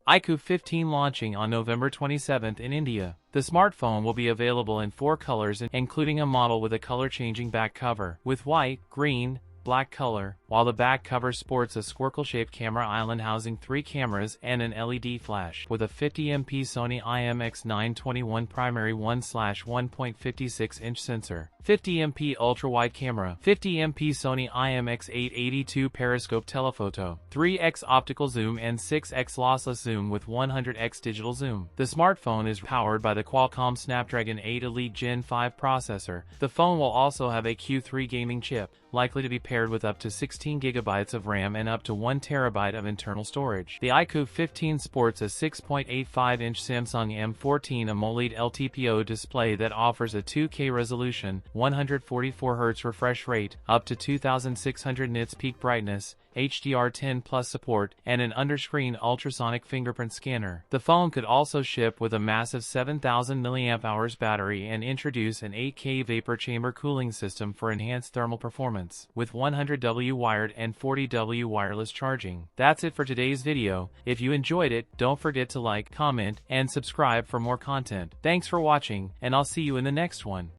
iQOO 15 launching on November 27 in India. The smartphone will be available in 4 colors, including a model with a color-changing back cover, with white, green, black color, while the back cover sports a squircle-shaped camera island housing 3 cameras and an LED flash, with a 50MP Sony IMX921 primary 1/1.56-inch sensor, 50MP ultra-wide camera, 50MP Sony IMX882 periscope telephoto, 3x optical zoom and 6x lossless zoom with 100x digital zoom. The smartphone is powered by the Qualcomm Snapdragon 8 Elite Gen 5 processor. The phone will also have a Q3 gaming chip, likely to be paired with up to 16 GB of RAM and up to 1 TB of internal storage. The iQOO 15 sports a 6.85-inch Samsung M14 AMOLED LTPO display that offers a 2K resolution, 144Hz refresh rate, up to 2600 nits peak brightness, HDR10 Plus support, and an underscreen ultrasonic fingerprint scanner. The phone could also ship with a massive 7000 mAh battery and introduce an 8K vapor chamber cooling system for enhanced thermal performance, with 100W wired and 40W wireless charging. That's it for today's video. If you enjoyed it, don't forget to like, comment, and subscribe for more content. Thanks for watching, and I'll see you in the next one.